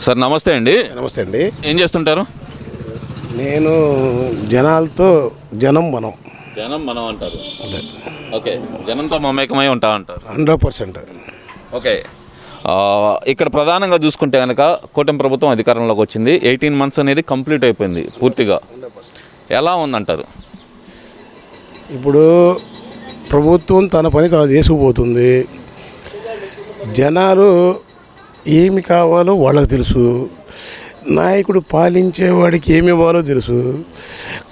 Sir నమస్తే అండి. నమస్తే అండి. ఏం చేస్తుంటారు? నేను జనాలతో మనం అంటారు. ఓకే, జనంతో మమేకమై ఉంటా అంటారు. 100%. ఓకే, ఇక్కడ ప్రధానంగా చూసుకుంటే కనుక కూటమి ప్రభుత్వం అధికారంలోకి వచ్చింది. 18 months అనేది కంప్లీట్ అయిపోయింది పూర్తిగా. ఎలా ఉందంటారు? ఇప్పుడు ప్రభుత్వం తన పని కాదు చేసుకుపోతుంది. జనాలు ఏమి కావాలో వాళ్ళకి తెలుసు, నాయకుడు పాలించేవాడికి ఏమి ఇవ్వాలో తెలుసు.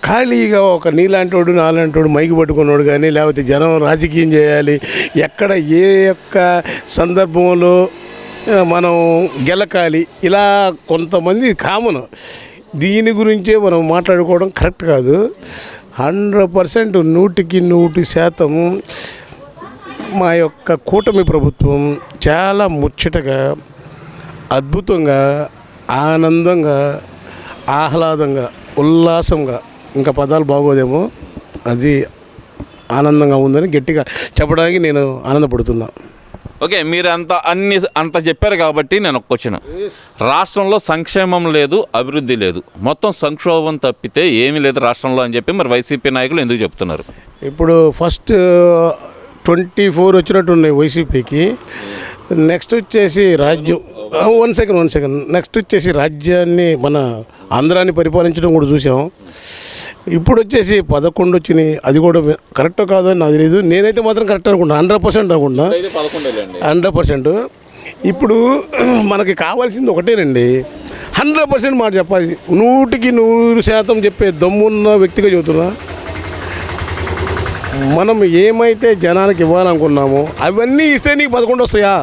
ఖాళీగా ఒక నీలాంటోడు నాలాంటోడు మైకి పట్టుకున్నాడు కానీ, లేకపోతే జనం రాజకీయం చేయాలి, ఎక్కడ ఏ యొక్క సందర్భంలో మనం గెలకాలి, ఇలా కొంతమంది కామన్. దీని గురించే మనం మాట్లాడుకోవడం కరెక్ట్ కాదు. 100% 100% మా యొక్క కూటమి ప్రభుత్వం చాలా ముచ్చటగా, అద్భుతంగా, ఆనందంగా, ఆహ్లాదంగా, ఉల్లాసంగా, ఇంకా పదాలు బాగోదేమో, అది ఆనందంగా ఉందని గట్టిగా చెప్పడానికి నేను ఆనందపడుతున్నా. ఓకే, మీరు అంత చెప్పారు కాబట్టి నేను ఒక క్వశ్చన్. రాష్ట్రంలో సంక్షేమం లేదు, అభివృద్ధి లేదు, మొత్తం సంక్షోభం తప్పితే ఏమీ లేదు రాష్ట్రంలో అని చెప్పి మరి వైసీపీ నాయకులు ఎందుకు చెప్తున్నారు? ఇప్పుడు ఫస్ట్ 24 వచ్చినట్టున్నాయి వైసీపీకి. నెక్స్ట్ వచ్చేసి రాజ్యం, వన్ సెకండ్ నెక్స్ట్ వచ్చేసి రాజ్యాన్ని, మన ఆంధ్రాన్ని పరిపాలించడం కూడా చూసాం. ఇప్పుడు వచ్చేసి 11 వచ్చినాయి. అది కూడా కరెక్టో కాదో అని నాకు తెలియదు. నేనైతే మాత్రం కరెక్ట్ అనుకుంటున్నా, 100% అనుకుంటున్నా, 100%. ఇప్పుడు మనకి కావాల్సింది ఒకటేనండి, 100% మాట చెప్పాలి. 100% చెప్పే దమ్మున్న వ్యక్తిగా చెబుతున్నా. మనం ఏమైతే జనానికి ఇవ్వాలనుకున్నామో అవన్నీ ఇస్తే నీకు 11 వస్తాయా?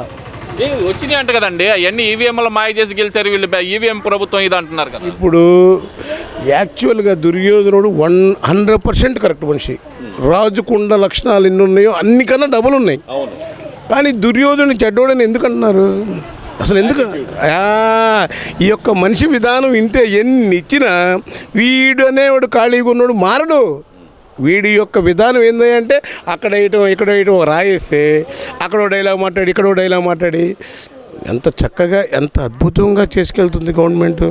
వచ్చినాయి అంట కదండి, అవన్నీ ఈవీఎంలో మాయ చేసి గెలిచారు వీళ్ళు, ఈవీఎం ప్రభుత్వం ఇది అంటున్నారు కదా. ఇప్పుడు యాక్చువల్గా దుర్యోధనుడు 100% కరెక్ట్ మనిషి. రాజుకుండ లక్షణాలు ఎన్ని ఉన్నాయో అన్నికన్నా డబుల్ ఉన్నాయి. కానీ దుర్యోధనుడు చెడ్డోడని ఎందుకు అంటున్నారు? అసలు ఎందుకు? ఈ యొక్క మనిషి విధానం ఇంతే. ఎన్ని ఇచ్చినా వీడు అనేవాడు ఖాళీగా ఉన్నాడు మారడు. వీడి యొక్క విధానం ఏంటంటే అక్కడ వేయటం ఇక్కడ వేయటం, రాయేస్తే అక్కడో డైలాగ్ మాట్లాడి ఇక్కడో డైలాగ్ మాట్లాడి ఎంత చక్కగా ఎంత అద్భుతంగా చేసుకెళ్తుంది గవర్నమెంట్.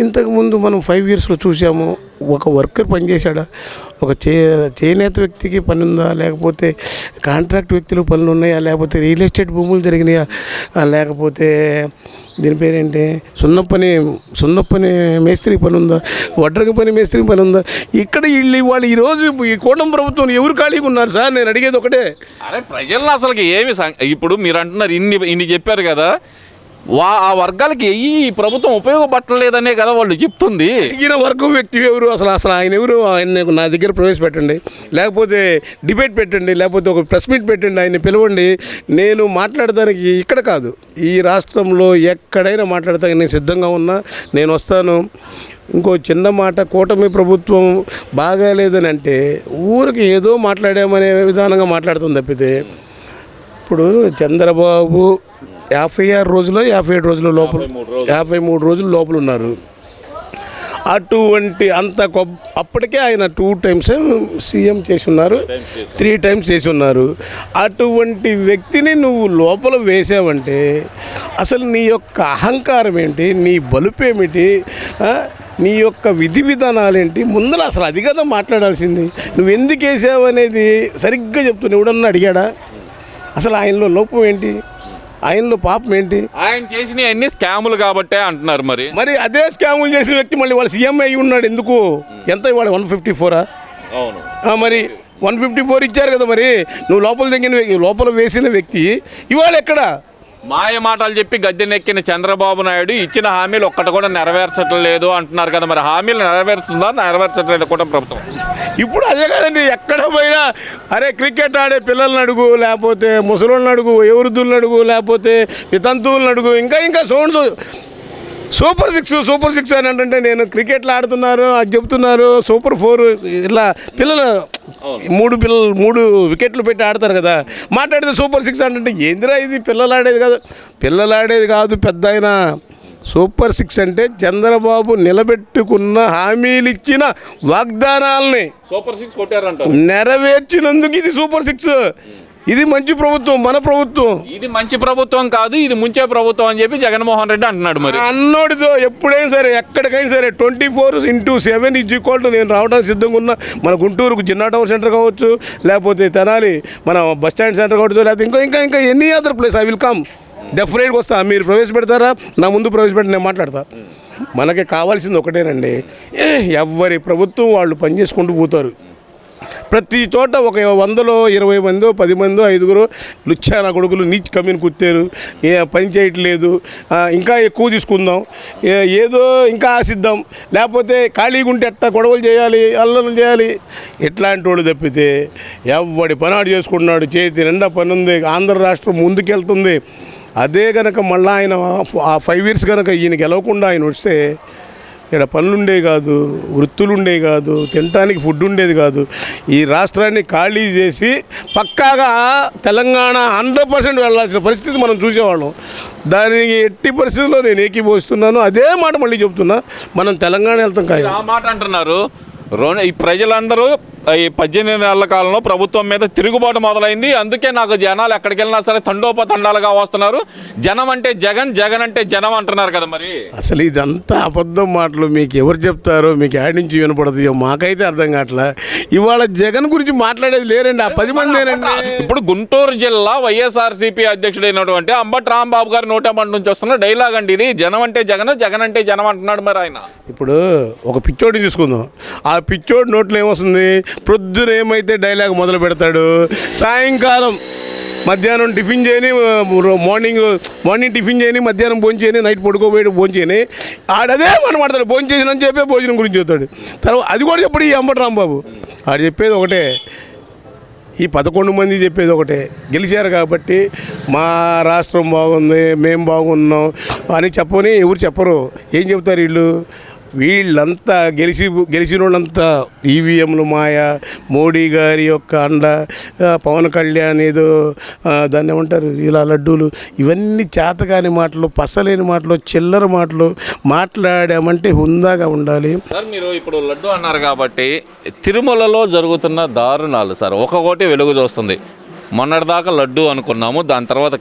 ఇంతకుముందు మనం 5 yearsలో చూసాము. ఒక వర్కర్ పనిచేశాడా? ఒక చేనేత వ్యక్తికి పని ఉందా? లేకపోతే కాంట్రాక్ట్ వ్యక్తులకు పనులు ఉన్నాయా? లేకపోతే రియల్ ఎస్టేట్ భూములు జరిగినాయా? లేకపోతే దీని పేరేంటి, సున్నప్పని మేస్త్రికి పని ఉందా? వడ్రంగి పని మేస్త్రికి పని ఉందా? ఇక్కడ వాళ్ళు ఈరోజు ఈ కూటమి ప్రభుత్వం ఎవరు ఖాళీగా ఉన్నారు సార్? నేను అడిగేది ఒకటే. అరే ప్రజల్లో అసలుకి ఏమి ఇప్పుడు మీరు అంటున్నారు ఇన్ని చెప్పారు కదా, ఆ వర్గాలకి ఈ ప్రభుత్వం ఉపయోగపడలేదనే కదా వాళ్ళు చెప్తుంది. ఈయన వర్గం వ్యక్తి ఎవరు అసలు ఆయన ఎవరు? ఆయన నా దగ్గర ప్రవేశపెట్టండి, లేకపోతే డిబేట్ పెట్టండి, లేకపోతే ఒక ప్రెస్ మీట్ పెట్టండి, ఆయన్ని పిలవండి. నేను మాట్లాడడానికి ఇక్కడ కాదు, ఈ రాష్ట్రంలో ఎక్కడైనా మాట్లాడతానికి నేను సిద్ధంగా ఉన్నా. నేను వస్తాను. ఇంకో చిన్న మాట, కూటమి ప్రభుత్వం బాగాలేదని అంటే ఊరికి ఏదో మాట్లాడామనే విధానంగా మాట్లాడుతుంది తప్పితే, ఇప్పుడు చంద్రబాబు 56 రోజులు 57 రోజుల లోపల 53 రోజుల లోపల ఉన్నారు. అటువంటి అప్పటికే ఆయన 2 times సీఎం చేసి ఉన్నారు, 3 times చేసి ఉన్నారు. అటువంటి వ్యక్తిని నువ్వు లోపల వేసావంటే అసలు నీ యొక్క అహంకారం ఏంటి, నీ బలుపేమిటి, నీ యొక్క విధి విధానాలు ఏంటి? ముందర అసలు అది కదా మాట్లాడాల్సింది. నువ్వు ఎందుకు వేసావు అనేది సరిగ్గా చెప్తున్నావు. ఎవడన్నా అడిగాడా? అసలు ఆయనలో లోపం ఏంటి, ఆయనలో పాపం ఏంటి? ఆయన చేసిన అన్ని స్కాములు కాబట్టే అంటున్నారు. మరి అదే స్కాములు చేసిన వ్యక్తి మళ్ళీ వాళ్ళ సీఎం అయ్యి ఉన్నాడు. ఎందుకు? ఎంత ఇవాళ 154? అవును, మరి 154 ఇచ్చారు కదా. మరి నువ్వు లోపల వేసిన వ్యక్తి ఇవాళ ఎక్కడ? మాయ మాటలు చెప్పి గద్దెనెక్కిన చంద్రబాబు నాయుడు ఇచ్చిన హామీలు ఒక్కటి కూడా నెరవేర్చడం లేదు అంటున్నారు కదా. మరి హామీలు నెరవేర్చట్లేదు కూటమి ప్రభుత్వం. ఇప్పుడు అదే కదండి, ఎక్కడ పోయినా అరే క్రికెట్ ఆడే పిల్లల్ని అడుగు, లేకపోతే ముసలోళ్ళని అడుగు, వృద్ధులను అడుగు, లేకపోతే వితంతువులను అడుగు, ఇంకా సూపర్ సిక్స్ అని అంటే నేను క్రికెట్లు ఆడుతున్నారు అది చెప్తున్నారు. సూపర్ 4 ఇట్లా పిల్లలు 3 వికెట్లు పెట్టి ఆడతారు కదా. మాట్లాడితే సూపర్ 6 అంటే ఏందిరా ఇది? పిల్లలాడేది కాదు పెద్ద ఆయన. సూపర్ 6 అంటే చంద్రబాబు నిలబెట్టుకున్న హామీలు ఇచ్చిన వాగ్దానాలని సూపర్ 6 కొట్టారంట, నెరవేర్చినందుకు ఇది సూపర్ 6. ఇది మంచి ప్రభుత్వం, మన ప్రభుత్వం. ఇది మంచి ప్రభుత్వం కాదు, ఇది ముంచే ప్రభుత్వం అని చెప్పి జగన్మోహన్ రెడ్డి అంటున్నాడు. మరి అన్నోడితో ఎప్పుడైనా సరే ఎక్కడికైనా సరే 24/7 నేను రావడానికి సిద్ధంగా ఉన్నా. మన గుంటూరుకు జిన్నా టవర్ సెంటర్ కావచ్చు, లేకపోతే తెనాలి మన బస్ స్టాండ్ సెంటర్ కావచ్చు, లేకపోతే ఇంకా any other place I will come. డెఫినెట్గా వస్తా. మీరు ప్రవేశపెడతారా? నా ముందు ప్రవేశపెట్టి నేను మాట్లాడతా. మనకి కావాల్సింది ఒకటేనండి, ఎవరి ప్రభుత్వం వాళ్ళు పనిచేసుకుంటూ పోతారు. ప్రతి చోట ఒక 100లో 20 మందో 10 మందో 5గురు లుచ్చాన కొడుకులు నీచ్ కమ్యూని కుట్టారు, పని చేయట్లేదు, ఇంకా ఎక్కువ తీసుకుందాం, ఏదో ఇంకా ఆశిద్దాం, లేకపోతే ఖాళీగా ఉంటే ఎట్టా గొడవలు చేయాలి, అల్లలు చేయాలి, ఇట్లాంటి వాళ్ళు తప్పితే ఎవడి పనాడు చేసుకుంటున్నాడు. చేతి నిండా పని ఉంది, ఆంధ్ర రాష్ట్రం ముందుకెళ్తుంది. అదే కనుక మళ్ళీ ఆయన ఆ 5 years కనుక ఈయన గెలవకుండా ఆయన వస్తే ఇక్కడ పనులుండే కాదు, వృత్తులుండే కాదు, తినడానికి ఫుడ్ ఉండేది కాదు. ఈ రాష్ట్రాన్ని ఖాళీ చేసి పక్కాగా తెలంగాణ 100% వెళ్ళాల్సిన పరిస్థితి మనం చూసేవాళ్ళం. దానికి ఎట్టి పరిస్థితుల్లో నేను ఏకీభవిస్తున్నాను. అదే మాట మళ్ళీ చెప్తున్నా, మనం తెలంగాణ వెళ్తాం కాదు. ఆ మాట అంటున్నారు. ఈ ప్రజలందరూ ఈ 18 నెలల కాలంలో ప్రభుత్వం మీద తిరుగుబాటు మొదలైంది. అందుకే నాకు జనాలు ఎక్కడికి వెళ్ళినా సరే తండోపతండాలుగా వస్తున్నారు. జనం అంటే జగన్, జగన్ అంటే జనం అంటున్నారు కదా. మరి అసలు ఇదంతా అబద్ధం మాటలు. మీకు ఎవరు చెప్తారో, మీకు యాడ్ నుంచి వినపడుతుందో మాకైతే అర్థం కావట్లా. ఇవాళ జగన్ గురించి మాట్లాడేది లేరండి, ఆ 10 మందేనండి. ఇప్పుడు గుంటూరు జిల్లా వైఎస్ఆర్సీపీ అధ్యక్షుడైనటువంటి అంబటి రాంబాబు గారు నోటమంటి నుంచి వస్తున్న డైలాగ్ అండి ఇది. జనం అంటే జగన్, జగన్ అంటే జనం అంటున్నాడు. మరి ఆయన ఇప్పుడు ఒక పిచ్చోడిని తీసుకుందాం. ఆ పిచ్చోడి నోట్లో ఏమొస్తుంది? ప్రొద్దున ఏమైతే డైలాగ్ మొదలు పెడతాడు, సాయంకాలం మధ్యాహ్నం టిఫిన్ చేయని, మార్నింగ్ టిఫిన్ చేయని, మధ్యాహ్నం భోజనం చేయని, నైట్ పడుకోబోయి భోజనం చేయని, ఆడదే మాట్లాడతాడు. భోజనం చేసినని చెప్పే భోజనం గురించి చెప్తాడు. తర్వాత అది కూడా చెప్పడు ఈ అంబటి రాంబాబు. ఆడు చెప్పేది ఒకటే, ఈ 11 మంది చెప్పేది ఒకటే, గెలిచారు కాబట్టి మా రాష్ట్రం బాగుంది, మేము బాగున్నాం అని చెప్పని ఎవరు చెప్పరు. ఏం చెప్తారు వీళ్ళు? వీళ్ళంతా గెలిచిన వాళ్ళంతా ఈవీఎంలు మాయ, మోడీ గారి యొక్క అండ, పవన్ కళ్యాణ్ ఏదో దాన్ని ఏమంటారు ఇలా లడ్డూలు, ఇవన్నీ చేతకాని మాటలు, పసలేని మాటలు, చిల్లర మాటలు మాట్లాడామంటే హుందాగా ఉండాలి. సార్ మీరు ఇప్పుడు లడ్డు అన్నారు కాబట్టి తిరుమలలో జరుగుతున్న దారుణాలు సార్ ఒక్కొక్కటి వెలుగు చూస్తుంది. మొన్నటిదాకా లడ్డు అనుకున్నాము, దాని తర్వాత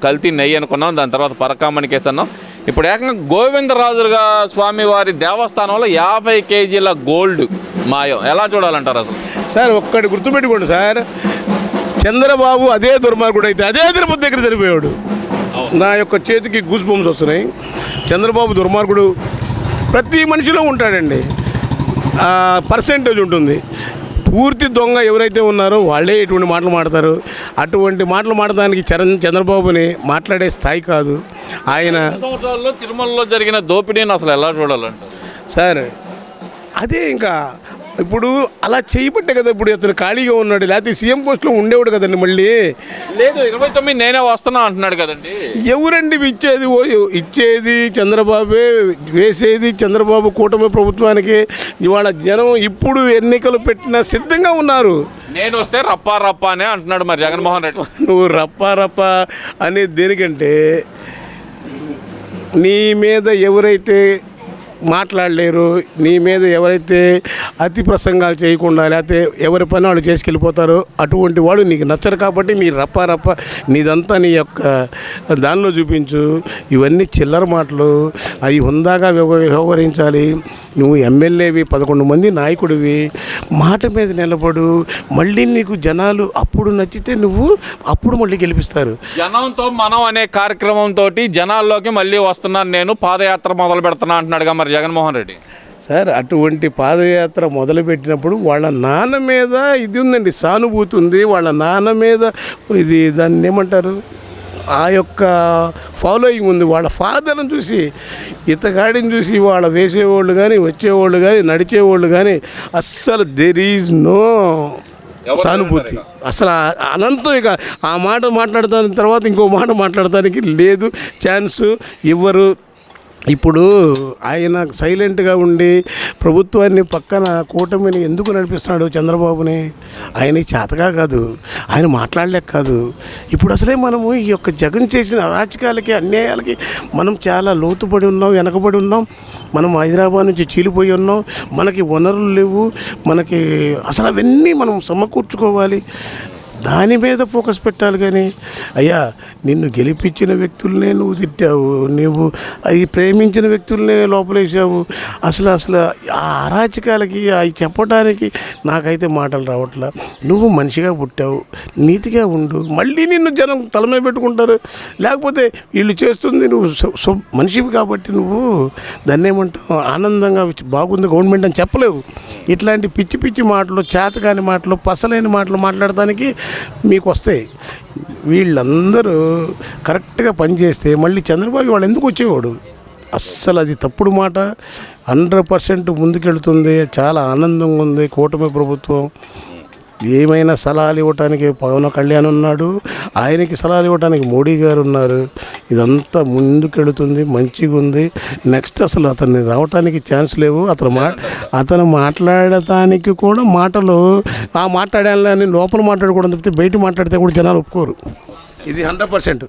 కల్తీ నెయ్యి అనుకున్నాం, దాని తర్వాత పరకామణి కేసు అన్నాం. ఇప్పుడు ఏకంగా గోవిందరాజుగా స్వామి వారి దేవస్థానంలో 50 kgs గోల్డ్ మాయం. ఎలా చూడాలంటారు అసలు? సార్ ఒక్కటి గుర్తుపెట్టుకోండి సార్, చంద్రబాబు అదే దుర్మార్గుడు అయితే అదే తిరుపతి దగ్గర చనిపోయాడు. నా యొక్క చేతికి గూస్ బంప్స్ వస్తున్నాయి. చంద్రబాబు దుర్మార్గుడు ప్రతి మనిషిలో ఉంటాడండి, పర్సెంటేజ్ ఉంటుంది. పూర్తి దొంగ ఎవరైతే ఉన్నారో వాళ్ళే ఇటువంటి మాటలు మాడతారు. అటువంటి మాటలు మాడడానికి చంద్రబాబుని మాట్లాడే స్థాయి కాదు ఆయన. సంవత్సరాల్లో తిరుమలలో జరిగిన దోపిడీని అసలు ఎలా చూడాలంటారు సార్? అదే ఇంకా ఇప్పుడు అలా చేయబట్టే కదా ఇప్పుడు అతను ఖాళీగా ఉన్నాడు. లేకపోతే సీఎం పోస్ట్లో ఉండేవాడు కదండి. మళ్ళీ లేదు 29 నేనే వస్తున్నా అంటున్నాడు కదండి. ఎవరండి ఇచ్చేది చంద్రబాబే, వేసేది చంద్రబాబు కూటమి ప్రభుత్వానికి. ఇవాళ జనం ఇప్పుడు ఎన్నికలు పెట్టిన సిద్ధంగా ఉన్నారు. నేను వస్తే రప్పా రప్పా అనే అంటున్నాడు మరి జగన్మోహన్ రెడ్డి. నువ్వు రప్పా అనేది దేనికంటే నీ మీద ఎవరైతే మాట్లాడలేరు, నీ మీద ఎవరైతే అతి ప్రసంగాలు చేయకుండా లేకపోతే ఎవరి పని వాళ్ళు చేసుకెళ్ళిపోతారో అటువంటి వాళ్ళు నీకు నచ్చరు. కాబట్టి నీ రప్ప నీదంతా నీ యొక్క దానిలో చూపించు. ఇవన్నీ చిల్లర మాటలు, అవి హుందాగా వ్యవహరించాలి. నువ్వు ఎమ్మెల్యేవి, 11 మంది నాయకుడివి, మాట మీద నిలబడు. మళ్ళీ నీకు జనాలు అప్పుడు నచ్చితే నువ్వు అప్పుడు మళ్ళీ గెలిపిస్తారు. జనంతో మనం అనే కార్యక్రమంతో జనాల్లోకి మళ్ళీ వస్తున్నాను, నేను పాదయాత్ర మొదలు పెడుతున్నా అంటున్నాడుగా మరి జగన్మోహన్ రెడ్డి. సార్ అటువంటి పాదయాత్ర మొదలుపెట్టినప్పుడు వాళ్ళ నాన్న మీద ఇది ఉందండి, సానుభూతి ఉంది. వాళ్ళ నాన్న మీద ఇది దాన్ని ఏమంటారు, ఆ యొక్క ఫాలోయింగ్ ఉంది. వాళ్ళ ఫాదర్ని చూసి, ఇతగాడిని చూసి వాళ్ళ వేసేవాళ్ళు కానీ, వచ్చేవాళ్ళు కానీ, నడిచేవాళ్ళు కానీ అస్సలు దెర్ ఈజ్ నో సానుభూతి. అసలు అనంతం. ఇక ఆ మాట మాట్లాడతాని తర్వాత ఇంకో మాట మాట్లాడటానికి లేదు, ఛాన్సు ఇవ్వరు. ఇప్పుడు ఆయన సైలెంట్గా ఉండి ప్రభుత్వాన్ని పక్కన కూటమిని ఎందుకు నడిపిస్తున్నాడు చంద్రబాబుని? ఆయన చేతగా కాదు, ఆయన మాట్లాడలేక కాదు. ఇప్పుడు అసలే మనము ఈ యొక్క జగన్ చేసిన అరాచకాలకి, అన్యాయాలకి మనం చాలా లోతుపడి ఉన్నాం, వెనకబడి ఉన్నాం. మనం హైదరాబాద్ నుంచి చీలిపోయి ఉన్నాం. మనకి వనరులు లేవు, మనకి అసలు అవన్నీ మనం సమకూర్చుకోవాలి. దాని మీద ఫోకస్ పెట్టాలి. కానీ అయ్యా నిన్ను గెలిపించిన వ్యక్తులనే నువ్వు తిట్టావు, నువ్వు అవి ప్రేమించిన వ్యక్తులనే లోపలేసావు. అసలు ఆ అరాచకాలకి అవి చెప్పడానికి నాకైతే మాటలు రావట్లా. నువ్వు మనిషిగా పుట్టావు, నీతిగా ఉండు, మళ్ళీ నిన్ను జనం తలమే పెట్టుకుంటారు. లేకపోతే వీళ్ళు చేస్తుంది నువ్వు మనిషివి కాబట్టి నువ్వు దాన్ని ఏమంటావు ఆనందంగా బాగుంది గవర్నమెంట్ అని చెప్పలేవు. ఇట్లాంటి పిచ్చి పిచ్చి మాటలు, చేతకాని మాటలు, పసలేని మాటలు మాట్లాడటానికి మీకు వస్తాయి. వీళ్ళందరూ కరెక్ట్గా పనిచేస్తే మళ్ళీ చంద్రబాబు వాళ్ళు ఎందుకు వచ్చేవాడు? అస్సలు అది తప్పుడు మాట. 100% ముందుకెళ్తుంది. చాలా ఆనందంగా ఉంది. కూటమి ప్రభుత్వం ఏమైనా సలహాలు ఇవ్వటానికి పవన్ కళ్యాణ్ ఉన్నాడు, ఆయనకి సలహాలు ఇవ్వటానికి మోడీ గారు ఉన్నారు. ఇదంతా ముందుకెళ్తుంది, మంచిగా ఉంది. నెక్స్ట్ అసలు అతన్ని రావటానికి ఛాన్స్ లేవు. అతను మాట్లాడటానికి కూడా మాటలు మాట్లాడాలని లోపల మాట్లాడుకోవడం తప్పితే బయట మాట్లాడితే కూడా జనాలు ఒప్పుకోరు. ఇది 100%.